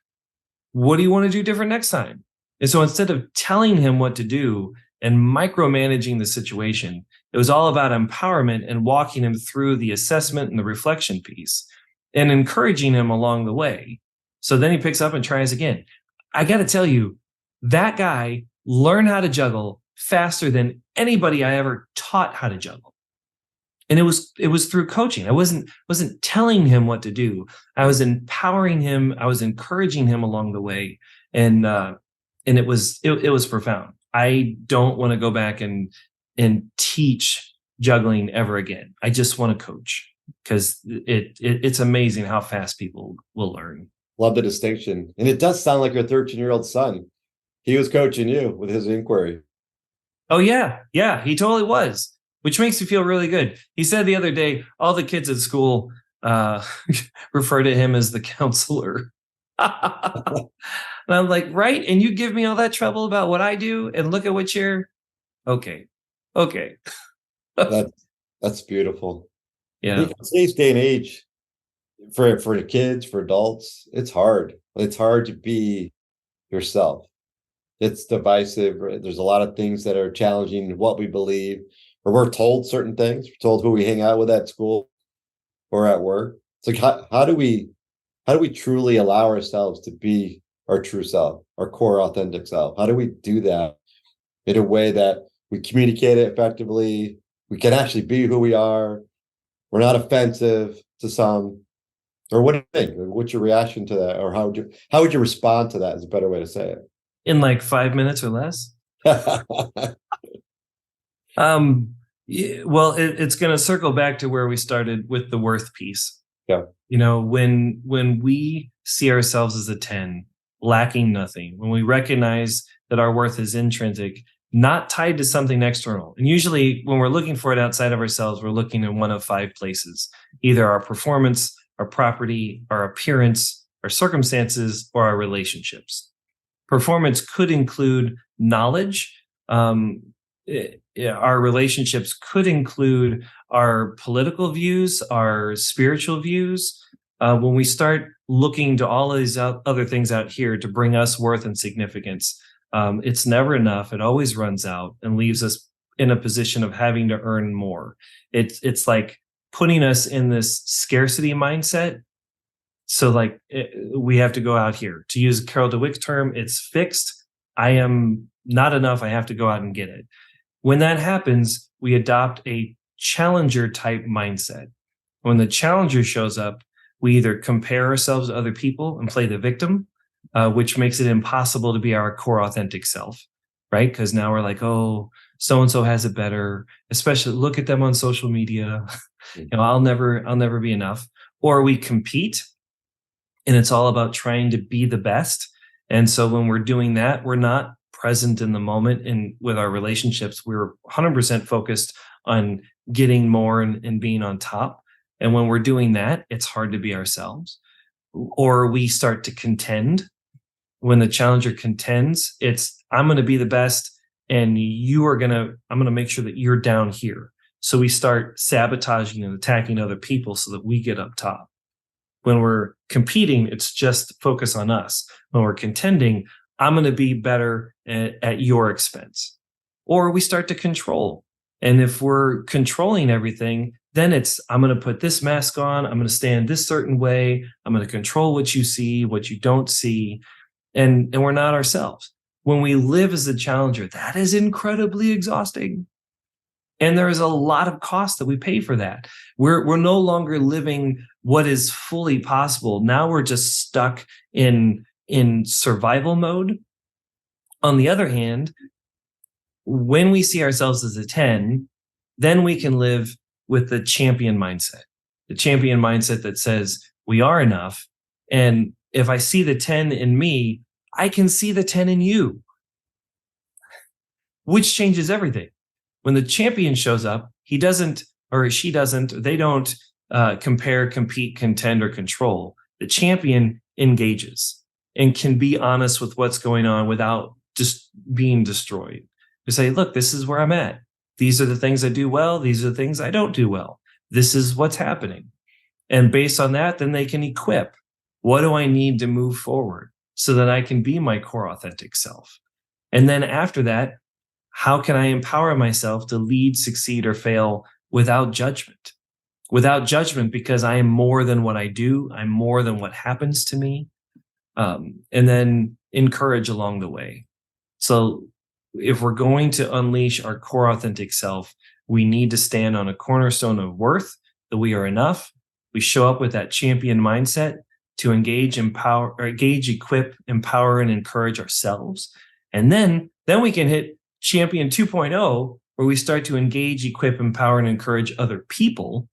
What do you want to do different next time? And so instead of telling him what to do and micromanaging the situation, it was all about empowerment and walking him through the assessment and the reflection piece and encouraging him along the way. So then he picks up and tries again. I got to tell you, that guy learned how to juggle faster than anybody I ever taught how to juggle. And it was through coaching. I wasn't telling him what to do. I was empowering him. I was encouraging him along the way. And it was profound. I don't want to go back and teach juggling ever again. I just want to coach, because it's amazing how fast people will learn. Love the distinction. And it does sound like your 13-year-old son. He was coaching you with his inquiry. Oh yeah. Yeah, he totally was. Which makes me feel really good. He said the other day, all the kids at school refer to him as the counselor. And I'm like, right? And you give me all that trouble about what I do, and look at what you're... Okay. That's beautiful. Yeah. In today's day and age, for the kids, for adults, it's hard. It's hard to be yourself. It's divisive. Right? There's a lot of things that are challenging what we believe. Or we're told certain things. We're told who we hang out with at school or at work. It's like, how do we truly allow ourselves to be our true self, our core authentic self? How do we do that in a way that we communicate it effectively? We can actually be who we are, or not offensive to some? Or what do you think? What's your reaction to that? Or how would you respond to that is a better way to say it. In like 5 minutes or less? Well, it's going to circle back to where we started with the worth piece. Yeah. When we see ourselves as a 10, lacking nothing, when we recognize that our worth is intrinsic, not tied to something external. And usually when we're looking for it outside of ourselves, we're looking in one of 5 places, either our performance, our property, our appearance, our circumstances, or our relationships. Performance could include knowledge. Our relationships could include our political views, our spiritual views. When we start looking to all of these other things out here to bring us worth and significance, it's never enough. It always runs out and leaves us in a position of having to earn more. It's like putting us in this scarcity mindset. So like we have to go out here. To use Carol DeWick's term, it's fixed. I am not enough. I have to go out and get it. When that happens, we adopt a challenger type mindset. When the challenger shows up, we either compare ourselves to other people and play the victim, which makes it impossible to be our core authentic self, right? Because now we're like, oh, so-and-so has it better, especially look at them on social media. I'll never be enough. Or we compete, and it's all about trying to be the best. And so when we're doing that, we're not present in the moment. And with our relationships, we're 100% focused on getting more and being on top. And when we're doing that, it's hard to be ourselves. Or we start to contend. When the challenger contends, it's I'm going to be the best, and I'm going to make sure that you're down here. So we start sabotaging and attacking other people so that we get up top. When we're competing, it's just focus on us. When we're contending, I'm going to be better at your expense. Or we start to control. And if we're controlling everything, then it's I'm going to put this mask on. I'm going to stand this certain way. I'm going to control what you see, what you don't see. And we're not ourselves. When we live as a challenger, that is incredibly exhausting. And there is a lot of cost that we pay for that. We're no longer living what is fully possible. Now we're just stuck in survival mode. On the other hand, when we see ourselves as a 10, then we can live with the champion mindset. The champion mindset that says we are enough. And if I see the 10 in me, I can see the 10 in you, which changes everything. When the champion shows up, he doesn't, or she doesn't, they don't compare, compete, contend, or control. The champion engages and can be honest with what's going on without just being destroyed. To say, look, this is where I'm at. These are the things I do well. These are the things I don't do well. This is what's happening. And based on that, then they can equip. What do I need to move forward so that I can be my core authentic self? And then after that, how can I empower myself to lead, succeed, or fail without judgment? Without judgment, because I am more than what I do. I'm more than what happens to me. And then encourage along the way. So if we're going to unleash our core authentic self, we need to stand on a cornerstone of worth, that we are enough. We show up with that champion mindset to engage, equip, empower, and encourage ourselves. And then we can hit champion 2.0, where we start to engage, equip, empower, and encourage other people.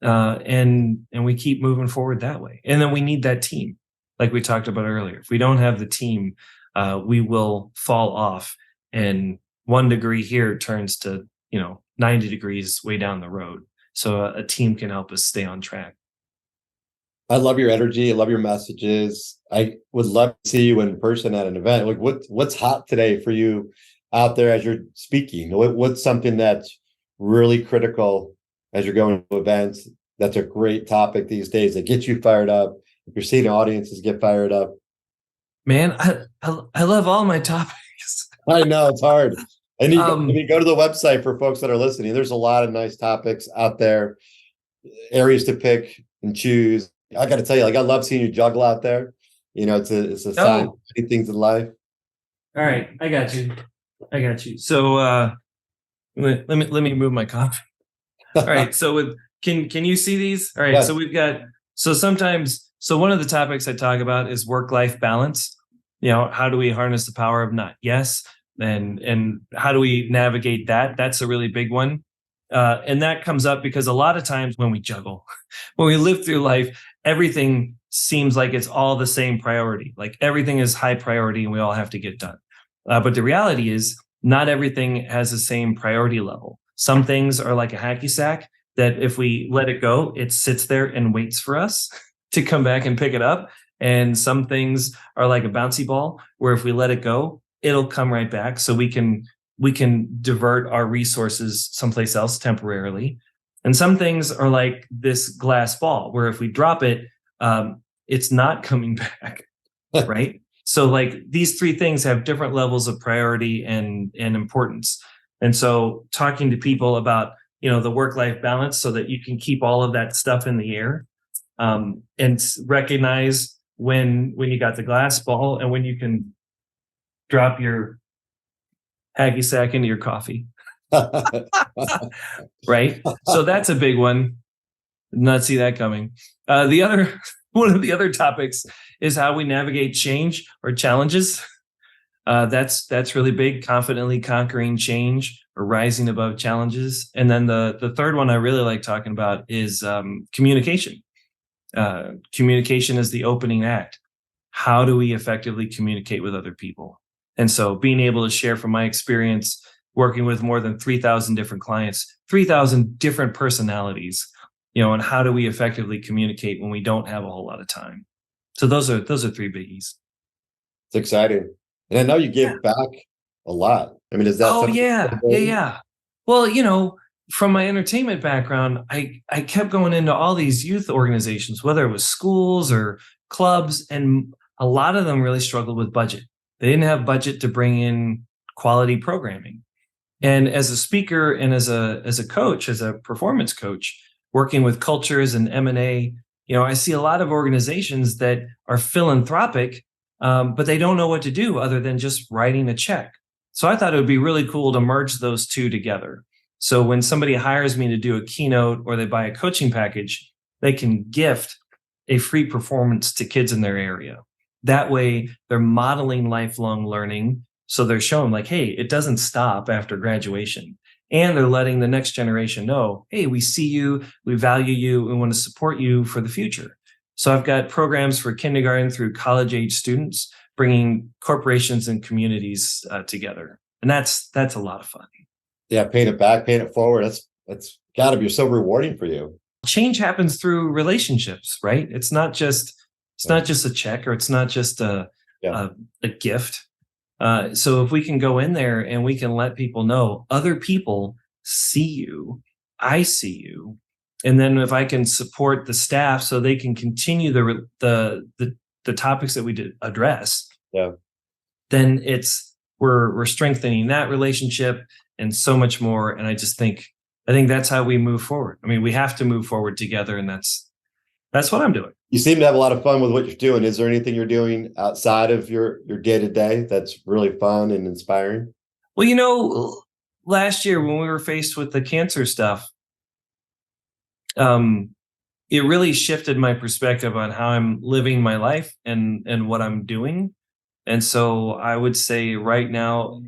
And we keep moving forward that way. And then we need that team, like we talked about earlier. If we don't have the team, we will fall off, and 1 degree here turns to 90 degrees way down the road. So a team can help us stay on track. I love your energy. I love your messages. I would love to see you in person at an event. Like what's hot today for you out there as you're speaking? What's something that's really critical as you're going to events? That's a great topic these days that gets you fired up. If you're seeing audiences get fired up. Man, I love all my topics. I know it's hard. And you go to the website for folks that are listening. There's a lot of nice topics out there, areas to pick and choose. I got to tell you, I love seeing you juggle out there. It's a sign of many things in life. All right, I got you. So let me move my coffee. All right. So Can you see these? All right. Yeah. So we've got, so one of the topics I talk about is work-life balance. How do we harness the power of not yes? And how do we navigate that? That's a really big one. And that comes up because a lot of times when we juggle, when we live through life, everything seems like it's all the same priority. Like everything is high priority and we all have to get done. But the reality is not everything has the same priority level. Some things are like a hacky sack that if we let it go, it sits there and waits for us to come back and pick it up. And some things are like a bouncy ball where if we let it go, it'll come right back. So we can divert our resources someplace else temporarily. And some things are like this glass ball where if we drop it, it's not coming back, right? So like these three things have different levels of priority and importance. And so talking to people about, the work-life balance so that you can keep all of that stuff in the air, and recognize when you got the glass ball and when you can drop your hacky sack into your coffee. Right? So that's a big one. Did not see that coming. One of the other topics is how we navigate change or challenges. That's really big. Confidently conquering change or rising above challenges. And then the third one I really like talking about is communication. Communication is the opening act. How do we effectively communicate with other people? And so being able to share from my experience working with more than 3,000 different clients, 3,000 different personalities, and how do we effectively communicate when we don't have a whole lot of time? So those are three biggies. It's exciting. And I know you give back a lot. I mean, is that something? Yeah. Well, from my entertainment background, I kept going into all these youth organizations, whether it was schools or clubs, and a lot of them really struggled with budget. They didn't have budget to bring in quality programming. And as a speaker and as a coach, as a performance coach, working with cultures and M&A, I see a lot of organizations that are philanthropic, but they don't know what to do other than just writing a check. So I thought it would be really cool to merge those two together. So when somebody hires me to do a keynote or they buy a coaching package, they can gift a free performance to kids in their area. That way they're modeling lifelong learning. So they're showing like, hey, it doesn't stop after graduation. And they're letting the next generation know, hey, we see you, we value you, we want to support you for the future. So I've got programs for kindergarten through college age students, bringing corporations and communities together. And that's a lot of fun. Yeah, paying it back, paying it forward. That's got to be so rewarding for you. Change happens through relationships, right? It's not just a check or it's not just a gift. So if we can go in there and we can let people know other people see you, I see you, and then if I can support the staff so they can continue the topics that we did address, then we're strengthening that relationship and so much more. And I think that's how we move forward. I mean, we have to move forward together, and that's what I'm doing. You seem to have a lot of fun with what you're doing. Is there anything you're doing outside of your day-to-day that's really fun and inspiring? Well, last year when we were faced with the cancer stuff, it really shifted my perspective on how I'm living my life and what I'm doing. And so I would say right now,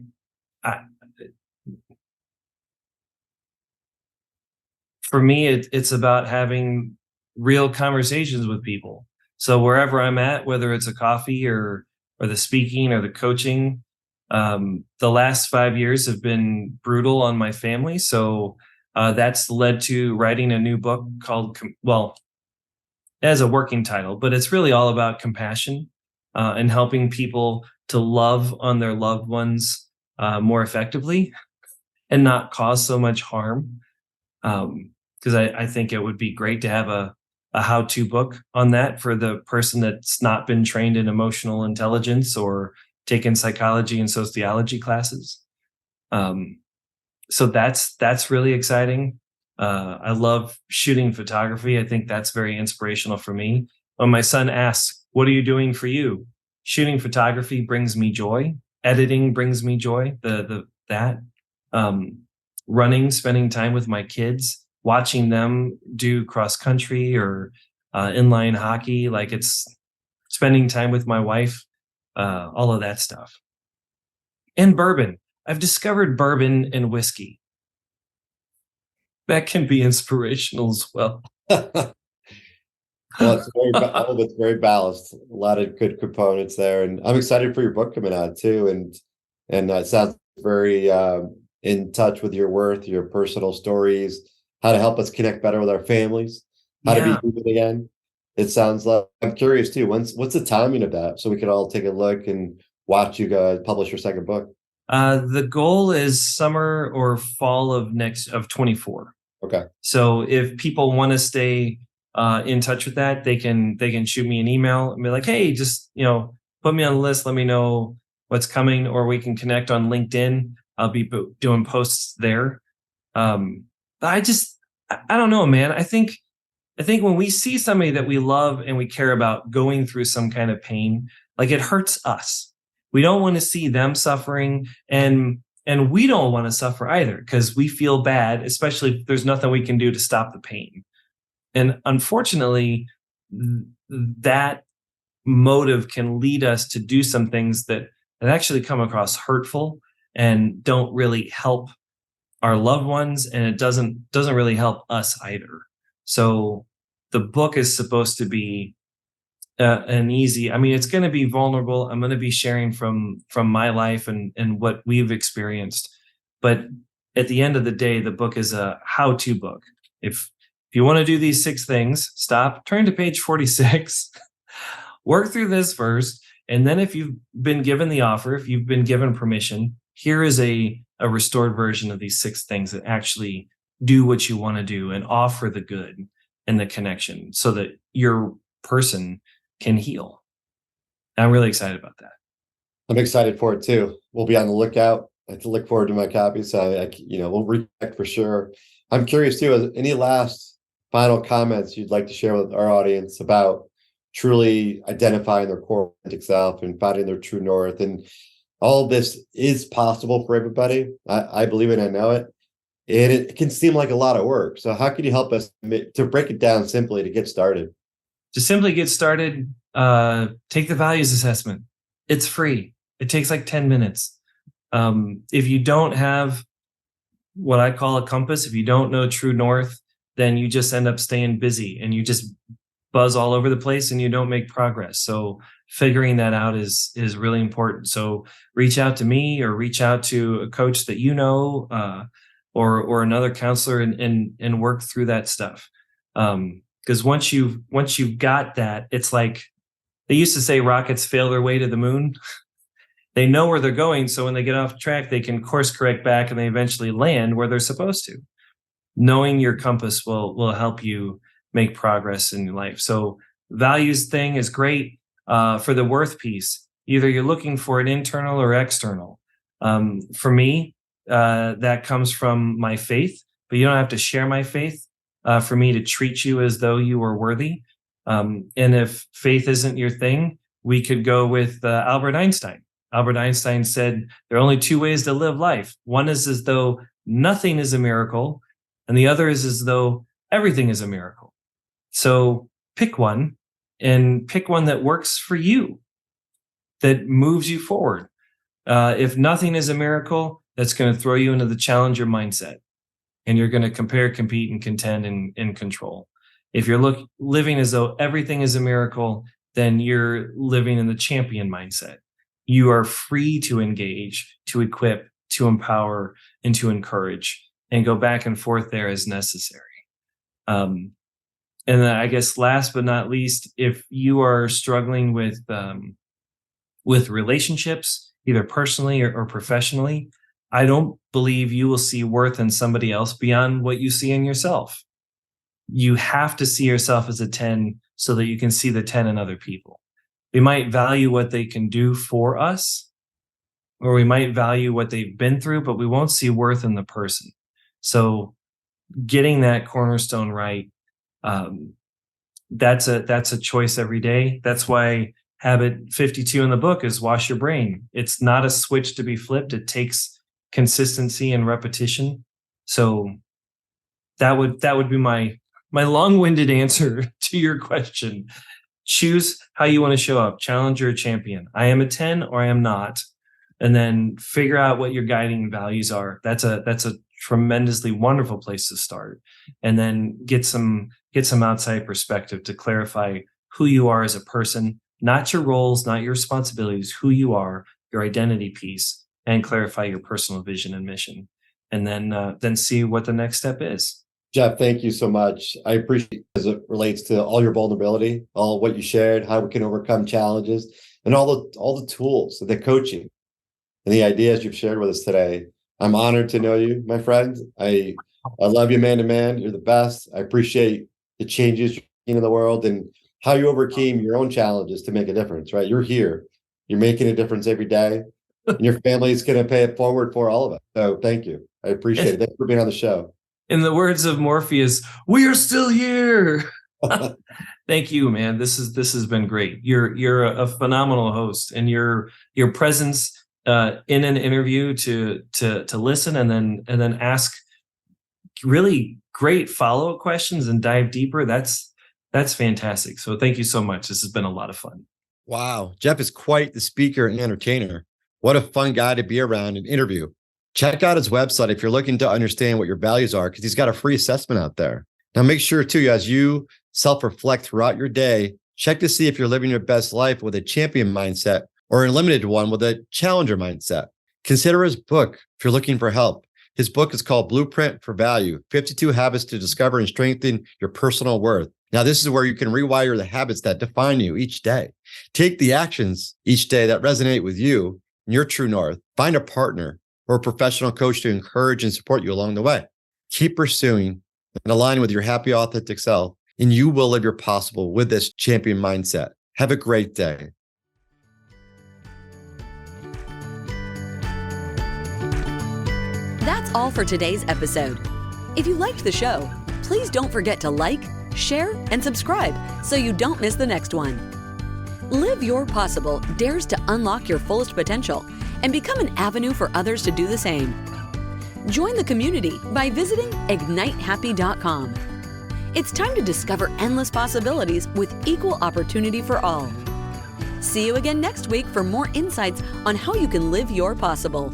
for me, it's about having real conversations with people. So wherever I'm at, whether it's a coffee or the speaking or the coaching, the last 5 years have been brutal on my family. So that's led to writing a new book called, it has a working title, but it's really all about compassion and helping people to love on their loved ones more effectively and not cause so much harm. Because I think it would be great to have a how-to book on that for the person that's not been trained in emotional intelligence or taken psychology and sociology classes. So that's really exciting. I love shooting photography. I think that's very inspirational for me. When my son asks, "What are you doing for you?" Shooting photography brings me joy. Editing brings me joy. Running, spending time with my kids, watching them do cross country or inline hockey, like it's spending time with my wife, all of that stuff. And bourbon. I've discovered bourbon and whiskey. That can be inspirational as well. Well, all of it's very balanced. A lot of good components there, and I'm excited for your book coming out too. And it sounds very in touch with your worth, your personal stories, how to help us connect better with our families, how to be human again. It sounds like, I'm curious too. What's the timing of that, so we could all take a look and watch you guys publish your second book? The goal is summer or fall of 24. Okay. So if people want to stay in touch with that, they can shoot me an email and be like, hey, just, put me on the list. Let me know what's coming, or we can connect on LinkedIn. I'll be doing posts there. I don't know, man. I think when we see somebody that we love and we care about going through some kind of pain, like, it hurts us. We don't want to see them suffering, and we don't want to suffer either, because we feel bad, especially if there's nothing we can do to stop the pain. And unfortunately, that motive can lead us to do some things that actually come across hurtful and don't really help our loved ones, and it doesn't really help us either. So the book is supposed to be it's going to be vulnerable. I'm going to be sharing from my life and what we've experienced. But at the end of the day, the book is a how-to book. If you want to do these 6 things, stop, turn to page 46, work through this first. And then if you've been given the offer, if you've been given permission, here is a restored version of these 6 things that actually do what you want to do and offer the good and the connection so that your person can heal. I'm really excited about that. I'm excited for it too. We'll be on the lookout. I have to look forward to my copy. So we'll reconnect for sure. I'm curious too, any last final comments you'd like to share with our audience about truly identifying their core authentic self and finding their true north? And all of this is possible for everybody. I believe it. I know it. And it can seem like a lot of work. So how can you help us to break it down simply to get started? To simply get started, take the values assessment. It's free. It takes like 10 minutes. If you don't have what I call a compass, if you don't know true north, then you just end up staying busy and you just buzz all over the place and you don't make progress. So figuring that out is really important. So reach out to me or reach out to a coach that you know, or another counselor and work through that stuff. Because once you've got that, it's like they used to say rockets fail their way to the moon. They know where they're going, so when they get off track, they can course correct back and they eventually land where they're supposed to. Knowing your compass will help you make progress in your life. So values thing is great. For the worth piece, either you're looking for an internal or external. For me, that comes from my faith, but you don't have to share my faith for me to treat you as though you were worthy. And if faith isn't your thing, we could go with Albert Einstein. Albert Einstein said there are only 2 ways to live life. One is as though nothing is a miracle, and the other is as though everything is a miracle. So pick one, and pick one that works for you, that moves you forward. If nothing is a miracle, that's going to throw you into the challenger mindset, and you're going to compare, compete, and contend and control. If you're living as though everything is a miracle, then you're living in the champion mindset. You are free to engage, to equip, to empower, and to encourage, and go back and forth there as necessary. And then I guess last but not least, if you are struggling with relationships, either personally or professionally, I don't believe you will see worth in somebody else beyond what you see in yourself. You have to see yourself as a 10 so that you can see the 10 in other people. We might value what they can do for us, or we might value what they've been through, but we won't see worth in the person. So getting that cornerstone right, that's a choice every day. That's why habit 52 in the book is wash your brain. It's not a switch to be flipped. It takes consistency and repetition. So that would be my long-winded answer to your question. Choose how you want to show up. Challenge or a champion. I am a 10 or I am not. And then figure out what your guiding values are. That's a tremendously wonderful place to start. And then get some outside perspective to clarify who you are as a person, not your roles, not your responsibilities, who you are, your identity piece, and clarify your personal vision and mission. And then see what the next step is. Jeff, thank you so much. I appreciate as it relates to all your vulnerability, all what you shared, how we can overcome challenges, and all the tools, the coaching, and the ideas you've shared with us today. I'm honored to know you, my friend. I love you man to man. You're the best. I appreciate the changes you're making in the world and how you overcame your own challenges to make a difference, right? You're here. You're making a difference every day. And your family is going to pay it forward for all of us. So thank you. I appreciate it. Thanks for being on the show. In the words of Morpheus, we are still here. Thank you, man. This has been great. You're a phenomenal host, and your presence in an interview to listen and then ask really great follow-up questions and dive deeper. That's fantastic. So thank you so much. This has been a lot of fun. Wow. Jeff is quite the speaker and entertainer. What a fun guy to be around and interview. Check out his website if you're looking to understand what your values are, because he's got a free assessment out there. Now, make sure, too, as you self-reflect throughout your day, check to see if you're living your best life with a champion mindset or a limited one with a challenger mindset. Consider his book if you're looking for help. His book is called Blueprint for Value, 52 Habits to Discover and Strengthen Your Personal Worth. Now, this is where you can rewire the habits that define you each day. Take the actions each day that resonate with you and your true north. Find a partner or a professional coach to encourage and support you along the way. Keep pursuing and align with your happy, authentic self, and you will live your possible with this champion mindset. Have a great day. That's all for today's episode. If you liked the show, please don't forget to like, share, and subscribe so you don't miss the next one. Live Your Possible dares to unlock your fullest potential and become an avenue for others to do the same. Join the community by visiting ignitehappy.com. It's time to discover endless possibilities with equal opportunity for all. See you again next week for more insights on how you can live your possible.